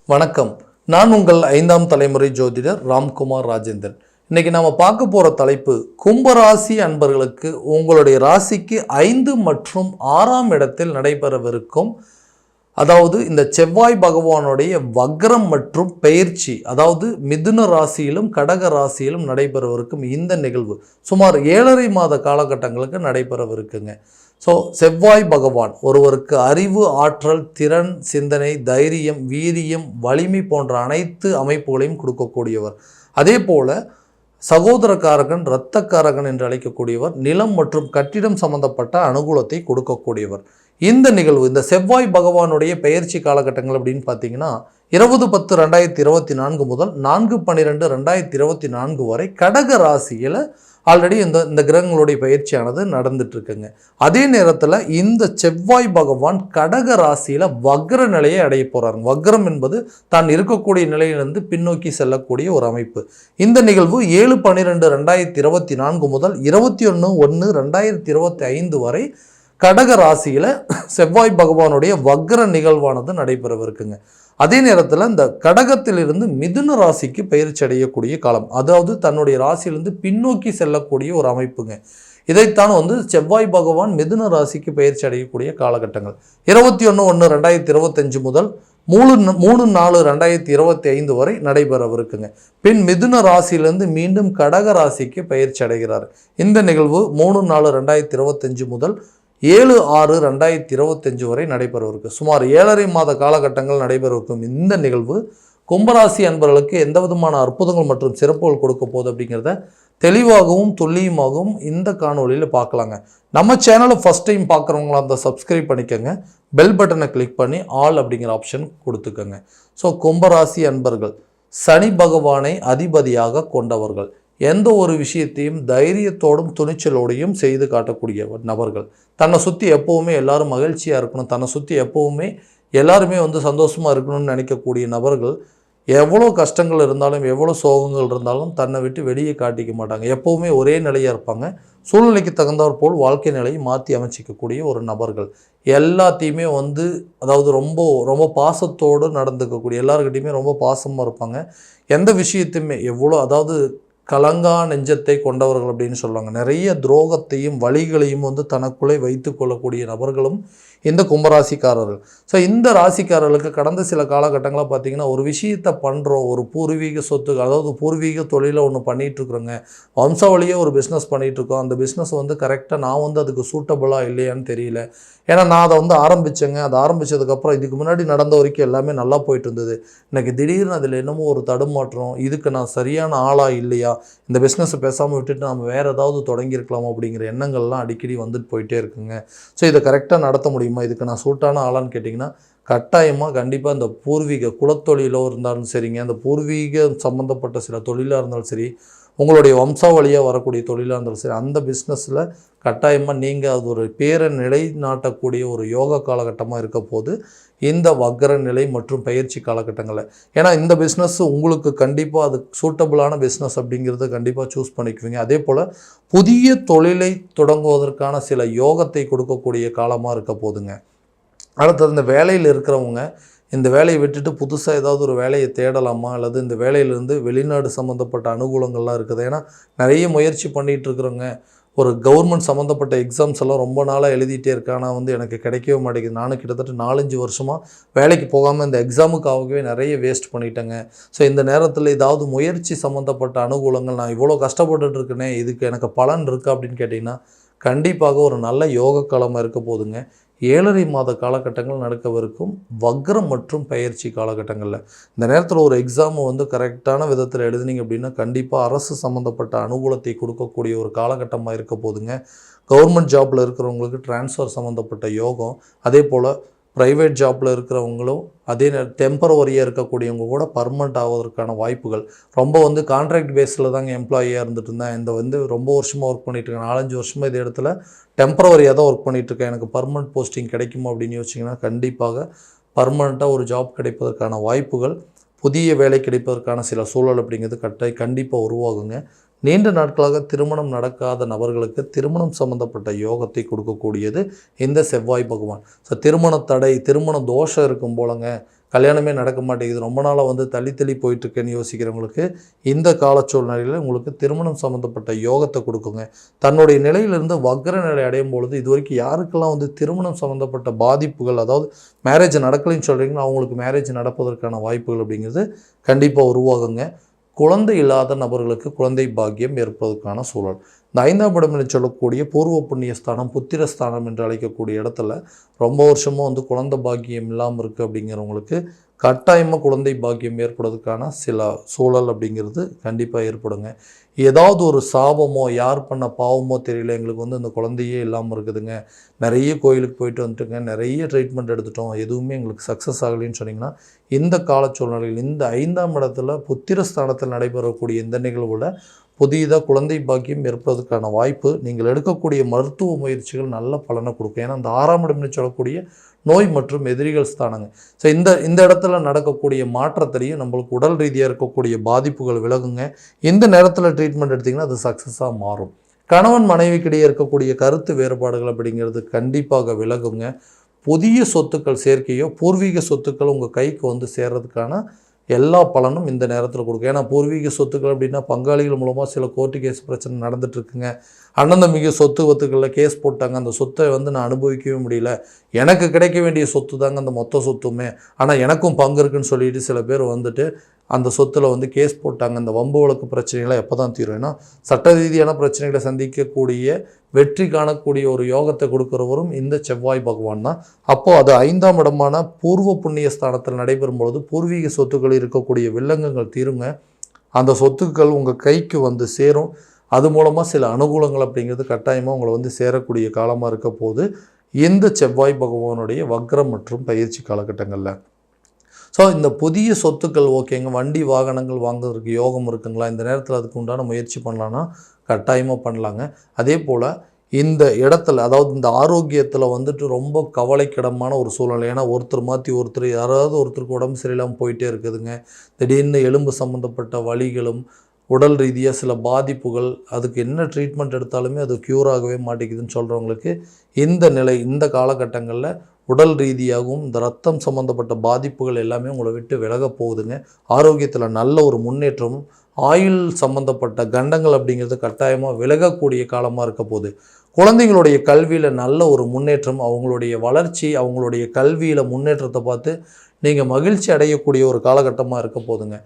வணக்கம். நான் உங்கள் 5ஆம் தலைமுறை ஜோதிடர் ராம்குமார் ராஜேந்திரன். இன்னைக்கு நாம பார்க்க போற தலைப்பு கும்பராசி அன்பர்களுக்கு உங்களுடைய ராசிக்கு 5 மற்றும் 6ஆம் இடத்தில் நடைபெறவிருக்கும், அதாவது இந்த செவ்வாய் பகவானுடைய வக்ரம் மற்றும் பெயர்ச்சி, அதாவது மிதுன ராசியிலும் கடக ராசியிலும் நடைபெறவிருக்கும் இந்த நிகழ்வு சுமார் 7.5 மாத காலகட்டங்களுக்கு நடைபெறவிருக்குங்க. ஸோ செவ்வாய் பகவான் ஒருவருக்கு அறிவு, ஆற்றல், திறன், சிந்தனை, தைரியம், வீரியம், வலிமை போன்ற அனைத்து அமைப்புகளையும் கொடுக்கக்கூடியவர். அதே போல சகோதரக்காரகன், இரத்தக்காரகன் என்று அழைக்கக்கூடியவர், நிலம் மற்றும் கட்டிடம் சம்பந்தப்பட்ட அனுகூலத்தை கொடுக்கக்கூடியவர். இந்த நிகழ்வு, இந்த செவ்வாய் பகவானுடைய பெயர்ச்சி காலகட்டங்கள் அப்படின்னு பார்த்தீங்கன்னா 20/10/2024 முதல் 4/12/2024 வரை கடக ராசியில் ஆல்ரெடி இந்த கிரகங்களுடைய பயிற்சியானது நடந்துட்டு இருக்குங்க. அதே நேரத்தில் இந்த செவ்வாய் பகவான் கடக ராசியில் வக்ர நிலையை அடைய போகிறாங்க. வக்ரம் என்பது தான் இருக்கக்கூடிய நிலையிலிருந்து பின்னோக்கி செல்லக்கூடிய ஒரு அமைப்பு. இந்த நிகழ்வு 7/12/2024 முதல் 21/1/2025 வரை கடக ராசியில் செவ்வாய் பகவானுடைய வக்ர நிகழ்வானது நடைபெறவிருக்குங்க. அதே நேரத்தில் இந்த கடகத்திலிருந்து மிதுன ராசிக்கு பயிற்சி அடையக்கூடிய காலம், அதாவது தன்னுடைய ராசியிலிருந்து பின்னோக்கி செல்லக்கூடிய ஒரு அமைப்புங்க. இதைத்தான் செவ்வாய் பகவான் மிதுன ராசிக்கு பயிற்சி அடையக்கூடிய காலகட்டங்கள் 21/1/2025 முதல் 3/4/2025 வரை நடைபெறவிருக்குங்க. பின் மிதுன ராசியிலிருந்து மீண்டும் கடக ராசிக்கு பயிற்சி அடைகிறார். இந்த நிகழ்வு 3/4/2025 முதல் 7/6/2025 வரை நடைபெறவிருக்கு. சுமார் 7.5 மாத காலகட்டங்கள் நடைபெறவிருக்கும் இந்த நிகழ்வு கும்பராசி அன்பர்களுக்கு எந்த விதமான அற்புதங்கள் மற்றும் சிறப்புகள் கொடுக்க போகுது அப்படிங்கிறத தெளிவாகவும் துல்லியமாகவும் இந்த காணொலியில் பார்க்கலாங்க. நம்ம சேனலை ஃபஸ்ட் டைம் பார்க்குறவங்களா அந்த சப்ஸ்கிரைப் பண்ணிக்கோங்க, பெல் பட்டனை கிளிக் பண்ணி ஆல் அப்படிங்கிற ஆப்ஷன் கொடுத்துக்கோங்க. ஸோ கும்பராசி அன்பர்கள் சனி பகவானை அதிபதியாக கொண்டவர்கள், எந்த ஒரு விஷயத்தையும் தைரியத்தோடும் துணிச்சலோடையும் செய்து காட்டக்கூடிய நபர்கள், தன்னை சுற்றி எப்போவுமே எல்லாரும் மகிழ்ச்சியாக இருக்கணும், தன்னை சுற்றி எப்போவுமே எல்லாருமே சந்தோஷமாக இருக்கணும்னு நினைக்கக்கூடிய நபர்கள், எவ்வளோ கஷ்டங்கள் இருந்தாலும் எவ்வளோ சோகங்கள் இருந்தாலும் தன்னை விட்டு வெளியே காட்டிக்க மாட்டாங்க. எப்போவுமே ஒரே நிலையாக இருப்பாங்க. சூழ்நிலைக்கு தகுந்தாற் போல் வாழ்க்கை நிலையை மாற்றி அமைச்சிக்கக்கூடிய ஒரு நபர்கள், எல்லாத்தையுமே அதாவது ரொம்ப ரொம்ப பாசத்தோடு நடந்துக்கக்கூடிய, எல்லாருக்கிட்டையுமே ரொம்ப பாசமாக இருப்பாங்க. எந்த விஷயத்தையுமே அதாவது கலங்கா நெஞ்சத்தை கொண்டவர்கள் அப்படின்னு சொல்லுவாங்க. நிறைய துரோகத்தையும் வலிகளையும் தனக்குள்ளே வைத்து கொள்ளக்கூடிய நபர்களும் இந்த கும்பராசிக்காரர்கள். ஸோ இந்த ராசிக்காரர்களுக்கு கடந்த சில காலகட்டங்களாக பார்த்தீங்கன்னா, ஒரு விஷயத்தை பண்ணுறோம், ஒரு பூர்வீக சொத்து, அதாவது பூர்வீக தொழிலை ஒன்று பண்ணிகிட்ருக்குறோங்க, வம்சாவளியாக ஒரு பிஸ்னஸ் பண்ணிகிட்ருக்கோம், அந்த பிஸ்னஸ் கரெக்டாக நான் அதுக்கு சூட்டபுளாக இல்லையான்னு தெரியல. ஏன்னா நான் அதை ஆரம்பித்தேங்க, அதை ஆரம்பித்ததுக்கப்புறம் இதுக்கு முன்னாடி நடந்த வரைக்கும் எல்லாமே நல்லா போயிட்டு இருந்தது, எனக்கு திடீர்னு அதில் என்னமோ ஒரு தடுமாற்றம், இதுக்கு நான் சரியான ஆளாக இல்லையா, இந்த பிஸ்னஸை பேசாமல் விட்டுட்டு நம்ம வேறு ஏதாவது தொடங்கியிருக்கலாமா அப்படிங்கிற எண்ணங்கள்லாம் அடிக்கடி போயிட்டே இருக்குங்க. ஸோ இதை கரெக்டாக நடத்த முடியுமா, இதுக்கு நான் சூட்டான ஆளான்னு கேட்டிங்கன்னா கட்டாயமாக கண்டிப்பாக இந்த பூர்வீக குலத்தொழிலோ இருந்தாலும் சரிங்க, அந்த பூர்வீக சம்மந்தப்பட்ட சில தொழிலாக இருந்தாலும் சரி, உங்களுடைய வம்சாவளியாக வரக்கூடிய தொழிலாக இருந்தாலும் சரி, அந்த பிஸ்னஸில் கட்டாயமாக நீங்கள் அது ஒரு பேரை நிலைநாட்டக்கூடிய ஒரு யோகா காலகட்டமாக இருக்க போது இந்த வக்ர நிலை மற்றும் பயிற்சி காலகட்டங்களில். ஏன்னா இந்த பிஸ்னஸ் உங்களுக்கு கண்டிப்பாக அது சூட்டபுளான பிஸ்னஸ் அப்படிங்கிறத கண்டிப்பாக சூஸ் பண்ணிக்குவீங்க. அதே போல் புதிய தொழிலை தொடங்குவதற்கான சில யோகத்தை கொடுக்கக்கூடிய காலமாக இருக்க போதுங்க. அடுத்தது இந்த வேலையில் இருக்கிறவங்க இந்த வேலையை விட்டுட்டு புதுசாக ஏதாவது ஒரு வேலையை தேடலாமா, அல்லது இந்த வேலையிலேருந்து வெளிநாடு சம்மந்தப்பட்ட அனுகூலங்கள்லாம் இருக்குது. ஏன்னா நிறைய முயற்சி பண்ணிகிட்டு இருக்கிறவங்க, ஒரு கவர்மெண்ட் சம்மந்தப்பட்ட எக்ஸாம்ஸ் எல்லாம் ரொம்ப நாளாக எழுதிட்டே இருக்கேன், ஆனால் எனக்கு கிடைக்கவே மாட்டேங்குது, நானும் கிட்டத்தட்ட 4-5 வருஷமாக வேலைக்கு போகாமல் இந்த எக்ஸாமுக்காகவே நிறைய வேஸ்ட் பண்ணிட்டேங்க. ஸோ இந்த நேரத்தில் ஏதாவது முயற்சி சம்மந்தப்பட்ட அனுகூலங்கள், நான் இவ்வளோ கஷ்டப்பட்டுட்டு இருக்கேனே, இதுக்கு எனக்கு பலன் இருக்கா அப்படின்னு கேட்டிங்கன்னா கண்டிப்பாக ஒரு நல்ல யோக காலமாக இருக்க போதுங்க. 7.5 மாத காலகட்டங்கள் நடக்கவிருக்கும் வக்ரம் மற்றும் பயிற்சி காலகட்டங்களில் இந்த நேரத்தில் ஒரு எக்ஸாமை கரெக்டான விதத்தில் எழுதுனீங்க அப்படின்னா கண்டிப்பாக அரசு சம்மந்தப்பட்ட அனுகூலத்தை கொடுக்கக்கூடிய ஒரு காலகட்டமாக இருக்க போதுங்க. கவர்மெண்ட் ஜாப்பில் இருக்கிறவங்களுக்கு டிரான்ஸ்ஃபர் சம்மந்தப்பட்ட யோகம், அதே போல் ப்ரைவேட் ஜாப்பில் இருக்கிறவங்களும் அதே டெம்பரவரியாக இருக்கக்கூடியவங்க கூட பர்மனெண்ட் ஆவதற்கான வாய்ப்புகள். ரொம்ப கான்ட்ராக்ட் பேஸில் தாங்க எம்ப்ளாயியாக இருந்துட்டு இருந்தேன், இந்த ரொம்ப வருஷமாக ஒர்க் பண்ணிகிட்ருக்கேன், 4-5 வருஷமாக இதே இடத்துல டெம்பரவரியாக தான் ஒர்க் பண்ணிகிட்ருக்கேன், எனக்கு பர்மனெண்ட் போஸ்டிங் கிடைக்குமா அப்படின்னு யோசிச்சிங்கன்னா கண்டிப்பாக பர்மனெண்ட்டாக ஒரு ஜாப் கிடைப்பதற்கான வாய்ப்புகள், புதிய வேலை கிடைப்பதற்கான சில சூழல் அப்படிங்கிறது கண்டிப்பாக உருவாகுங்க. நீண்ட நாட்களாக திருமணம் நடக்காத நபர்களுக்கு திருமணம் சம்பந்தப்பட்ட யோகத்தை கொடுக்கக்கூடியது இந்த செவ்வாய் பகவான். ஸோ திருமண தடை, திருமண தோஷம் இருக்கும் போலங்க, கல்யாணமே நடக்க மாட்டேங்குது, ரொம்ப நாளாக வந்து தள்ளி போயிட்டுருக்கேன்னு யோசிக்கிறவங்களுக்கு இந்த கால சூழ்நிலையில் உங்களுக்கு திருமணம் சம்மந்தப்பட்ட யோகத்தை கொடுக்குங்க. தன்னுடைய நிலையிலிருந்து வக்ர நிலை அடையும் பொழுது இது வரைக்கும் யாருக்கெல்லாம் வந்து திருமணம் சம்மந்தப்பட்ட பாதிப்புகள், அதாவது மேரேஜ் நடக்கலைன்னு சொல்கிறீங்களோ அவங்களுக்கு மேரேஜ் நடப்பதற்கான வாய்ப்புகள் அப்படிங்கிறது கண்டிப்பாக உருவாகுங்க. குழந்தை இல்லாத நபர்களுக்கு குழந்தை பாக்கியம் ஏற்பதற்கான சூழல். இந்த 5ஆம் இடம் என்று சொல்லக்கூடிய பூர்வ புண்ணியஸ்தானம், புத்திரஸ்தானம் என்று அழைக்கக்கூடிய இடத்துல ரொம்ப வருஷமாக வந்து குழந்தை பாக்கியம் இல்லாமல் இருக்குது அப்படிங்கிறவங்களுக்கு கட்டாயமாக குழந்தை பாக்கியம் ஏற்படுறதுக்கான சில சூழல் அப்படிங்கிறது கண்டிப்பாக ஏற்படுங்க. ஏதாவது ஒரு சாபமோ யார் பண்ண பாவமோ தெரியல, எங்களுக்கு வந்து இந்த குழந்தையே இல்லாமல் இருக்குதுங்க, நிறைய கோயிலுக்கு போயிட்டு வந்துட்டுங்க, நிறைய ட்ரீட்மெண்ட் எடுத்துட்டோம், எதுவுமே எங்களுக்கு சக்ஸஸ் ஆகலைன்னு சொன்னிங்கன்னா இந்த கால சூழ்நிலையில் இந்த 5ஆம் இடத்துல புத்திரஸ்தானத்தில் நடைபெறக்கூடிய இந்த நிகழ்வில் புதிதாக குழந்தை பாக்கியம் ஏற்படுவதற்கான வாய்ப்பு, நீங்கள் எடுக்கக்கூடிய மருத்துவ முயற்சிகள் நல்ல பலனை கொடுக்கும். ஏன்னா அந்த 6ஆம் இடம்னு சொல்லக்கூடிய நோய் மற்றும் எதிரிகள் ஸ்தானங்க. ஸோ இந்த இடத்துல நடக்கக்கூடிய மாற்றத்திலையும் நம்மளுக்கு உடல் ரீதியாக இருக்கக்கூடிய பாதிப்புகள் விலகுங்க. இந்த நேரத்தில் ட்ரீட்மெண்ட் எடுத்திங்கன்னா அது சக்ஸஸாக மாறும். கணவன் மனைவிக்கிடையே இருக்கக்கூடிய கருத்து வேறுபாடுகள் அப்படிங்கிறது கண்டிப்பாக விலகுங்க. புதிய சொத்துக்கள் சேர்க்கையோ பூர்வீக சொத்துக்கள் உங்கள் கைக்கு வந்து சேர்றதுக்கான எல்லா பலனும் இந்த நேரத்தில் கொடுக்கும். ஏன்னா பூர்வீக சொத்துக்கள் அப்படின்னா பங்காளிகள் மூலமாக சில கோர்ட்டு கேஸ் பிரச்சனை நடந்துகிட்ருக்குங்க. அண்ணன் தம்பிக்கு சொத்து வத்துக்களில் கேஸ் போட்டாங்க, அந்த சொத்தை வந்து நான் அனுபவிக்கவே முடியல, எனக்கு கிடைக்க வேண்டிய சொத்து தாங்க அந்த மொத்த சொத்துமே, ஆனால் எனக்கும் பங்கு இருக்குன்னு சொல்லிட்டு சில பேர் வந்துட்டு அந்த சொத்தில் வந்து கேஸ் போட்டாங்க. அந்த வம்பு வழக்கு பிரச்சனைகளை எப்போ தான் தீரும்? ஏன்னா சட்ட ரீதியான பிரச்சனைகளை சந்திக்கக்கூடிய வெற்றி காணக்கூடிய ஒரு யோகத்தை கொடுக்குறவரும் இந்த செவ்வாய் பகவான் தான். அப்போது அது 5ஆம் இடமான பூர்வ புண்ணிய ஸ்தானத்தில் நடைபெறும் பொழுது பூர்வீக சொத்துக்களில் இருக்கக்கூடிய வில்லங்கங்கள் தீருங்க. அந்த சொத்துக்கள் உங்கள் கைக்கு வந்து சேரும். அது மூலமாக சில அனுகூலங்கள் அப்படிங்கிறது கட்டாயமாக உங்களை வந்து சேரக்கூடிய காலமாக இருக்க போது இந்த செவ்வாய் பகவானுடைய வக்ரம் மற்றும் பயிற்சி காலகட்டங்களில். ஸோ இந்த புதிய சொத்துக்கள் ஓகேங்க, வண்டி வாகனங்கள் வாங்குறதுக்கு யோகம் இருக்குங்களா, இந்த நேரத்தில் அதுக்கு உண்டான முயற்சி பண்ணலான்னா கட்டாயமாக பண்ணலாங்க. அதே போல் இந்த இடத்துல, அதாவது இந்த ஆரோக்கியத்தில் வந்துட்டு ரொம்ப கவலைக்கிடமான ஒரு சூழ்நிலை. ஏன்னா ஒருத்தர் மாற்றி ஒருத்தர், யாராவது ஒருத்தருக்கு உடம்பு சரியில்லாமல் போயிட்டே இருக்குதுங்க. திடீர்னு எலும்பு சம்மந்தப்பட்ட வலிகளும் உடல் ரீதியாக சில பாதிப்புகள், அதுக்கு என்ன ட்ரீட்மெண்ட் எடுத்தாலுமே அது க்யூர் ஆகவே மாட்டேங்குதுன்னு சொல்கிறவங்களுக்கு இந்த நிலை, இந்த காலகட்டங்களில் உடல் ரீதியாகவும் இந்த ரத்தம் சம்மந்தப்பட்ட பாதிப்புகள் எல்லாமே உங்களை விட்டு விலக போகுதுங்க. ஆரோக்கியத்தில் நல்ல ஒரு முன்னேற்றமும், ஆயுள் சம்மந்தப்பட்ட கண்டங்கள் அப்படிங்கிறது கட்டாயமாக விலகக்கூடிய காலமாக இருக்க போகுது. குழந்தைங்களுடைய கல்வியில் நல்ல ஒரு முன்னேற்றம், அவங்களுடைய வளர்ச்சி, அவங்களுடைய கல்வியில் முன்னேற்றத்தை பார்த்து நீங்கள் மகிழ்ச்சி அடையக்கூடிய ஒரு காலகட்டமாக இருக்க போகுதுங்க.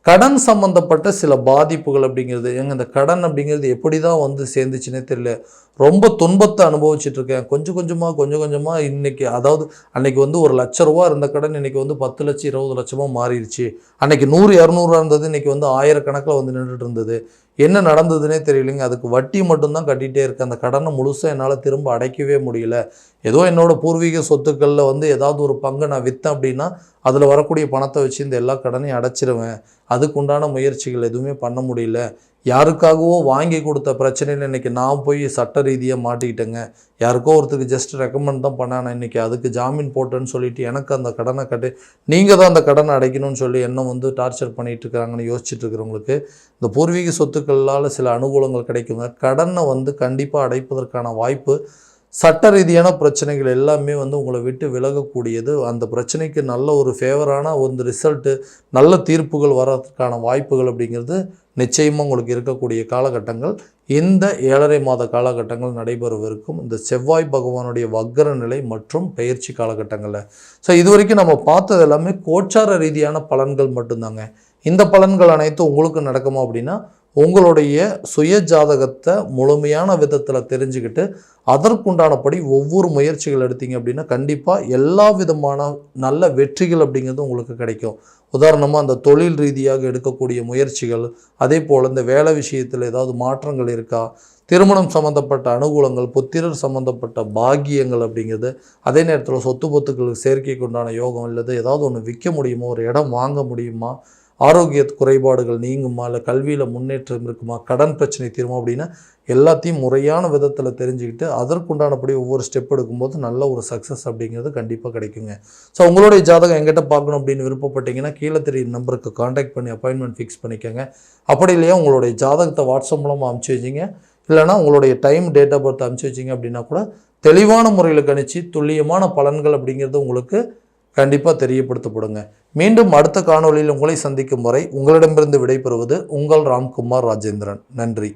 கடன் சம்மந்தப்பட்ட சில பாதிப்புகள் அப்படிங்கிறது, இந்த கடன் அப்படிங்கிறது எப்படி தான் வந்து சேர்ந்துச்சுன்னே தெரியல, ரொம்ப துன்பத்தை அனுபவிச்சுட்ருக்கேன். கொஞ்சம் கொஞ்சமாக இன்றைக்கி, அதாவது அன்றைக்கி வந்து ஒரு ₹1,00,000 இருந்த கடன் இன்றைக்கி வந்து 10 லட்சம் 20 லட்சமாக மாறிடுச்சு. அன்றைக்கி 100 200 இருந்தது, இன்றைக்கி வந்து 1000 கணக்கில் வந்து நின்றுட்டு இருந்தது. என்ன நடந்ததுன்னே தெரியலைங்க. அதுக்கு வட்டி மட்டும்தான் கட்டிகிட்டே இருக்குது. அந்த கடனை முழுசாக என்னால் திரும்ப அடைக்கவே முடியல. ஏதோ என்னோடய பூர்வீக சொத்துக்களில் வந்து ஏதாவது ஒரு பங்கை நான் விற்றேன் அப்படின்னா அதில் வரக்கூடிய பணத்தை வச்சு இந்த எல்லா கடனையும் அடைச்சிருவேன். அதுக்குண்டான முயற்சிகள் எதுவுமே பண்ண முடியல. யாருக்காகவோ வாங்கி கொடுத்த பிரச்சனையில் இன்றைக்கி நான் போய் சட்ட ரீதியாக மாட்டிக்கிட்டேங்க. யாருக்கோ ஒருத்தருக்கு ஜஸ்ட் ரெக்கமெண்ட் தான் பண்ணேன், நான் இன்றைக்கி அதுக்கு ஜாமீன் போட்டேன்னு சொல்லிவிட்டு எனக்கு அந்த கடனை கட்டி நீங்கள் தான் அந்த கடனை அடைக்கணும்னு சொல்லி என்ன வந்து டார்ச்சர் பண்ணிகிட்டு இருக்கிறாங்கன்னு யோசிச்சுட்டு இருக்கிறவங்களுக்கு இந்த பூர்வீக சொத்துக்களால் சில அனுகூலங்கள் கிடைக்குங்க. கடனை வந்து கண்டிப்பாக அடைப்பதற்கான வாய்ப்பு, சட்ட ரீதியான பிரச்சனைகள் எல்லாமே வந்து உங்களை விட்டு விலகக்கூடியது. அந்த பிரச்சனைக்கு நல்ல ஒரு ஃபேவரான ஒரு ரிசல்ட்டு, நல்ல தீர்ப்புகள் வர்றதுக்கான வாய்ப்புகள் அப்படிங்கிறது நிச்சயமாக உங்களுக்கு இருக்கக்கூடிய காலகட்டங்கள் இந்த 7.5 மாத காலகட்டங்கள் நடைபெறவிருக்கும் இந்த செவ்வாய் பகவானுடைய வக்ர நிலை மற்றும் பயிற்சி காலகட்டங்களில். ஸோ இது வரைக்கும் நம்ம பார்த்தது எல்லாமே கோச்சார ரீதியான பலன்கள் மட்டும்தாங்க. இந்த பலன்கள் அனைத்தும் உங்களுக்கு நடக்குமா அப்படின்னா உங்களுடைய சுய ஜாதகத்தை முழுமையான விதத்தில் தெரிஞ்சுக்கிட்டு அதற்குண்டானபடி ஒவ்வொரு முயற்சிகள் எடுத்தீங்க அப்படின்னா கண்டிப்பாக எல்லா விதமான நல்ல வெற்றிகள் அப்படிங்கிறது உங்களுக்கு கிடைக்கும். உதாரணமாக அந்த தொழில் ரீதியாக எடுக்கக்கூடிய முயற்சிகள், அதே போல் இந்த வேலை விஷயத்தில் ஏதாவது மாற்றங்கள் இருக்கா, திருமணம் சம்மந்தப்பட்ட அனுகூலங்கள், புத்திரர் சம்மந்தப்பட்ட பாக்கியங்கள் அப்படிங்கிறது, அதே நேரத்தில் சொத்து பொத்துக்களுக்கு சேர்க்கைக்கு உண்டான யோகம், இல்லது ஏதாவது ஒன்று விற்க முடியுமா, ஒரு இடம் வாங்க முடியுமா, ஆரோக்கிய குறைபாடுகள் நீங்குமா, இல்லை கல்வியில் முன்னேற்றம் இருக்குமா, கடன் பிரச்சனை தீருமா அப்படின்னா எல்லாத்தையும் முறையான விதத்தில் தெரிஞ்சுக்கிட்டு அதற்குண்டானபடி ஒவ்வொரு ஸ்டெப் எடுக்கும்போது நல்ல ஒரு சக்ஸஸ் அப்படிங்கிறது கண்டிப்பாக கிடைக்குங்க. ஸோ உங்களுடைய ஜாதகம் எங்கிட்ட பார்க்கணும் அப்படின்னு விருப்பப்பட்டீங்கன்னா கீழே தெரியும் நம்பருக்கு காண்டாக்ட் பண்ணி அப்பாயின்மெண்ட் ஃபிக்ஸ் பண்ணிக்கோங்க. அப்படி இல்லையா உங்களுடைய ஜாதகத்தை வாட்ஸ்அப் மூலமாக அனுப்பிச்சி வச்சிங்க, இல்லைனா உங்களுடைய டைம் டேட் ஆஃப் பர்த் அனுப்பிச்சி வச்சிங்க அப்படின்னா கூட தெளிவான முறையில் கணிச்சு துல்லியமான பலன்கள் அப்படிங்கிறது உங்களுக்கு கண்டிப்பாக தெரியப்படுத்தப்படுங்க. மீண்டும் அடுத்த காணொளியில் உங்களை சந்திக்கும் வரை உங்களிடமிருந்து விடைபெறுவது உங்கள் ராம்குமார் ராஜேந்திரன். நன்றி.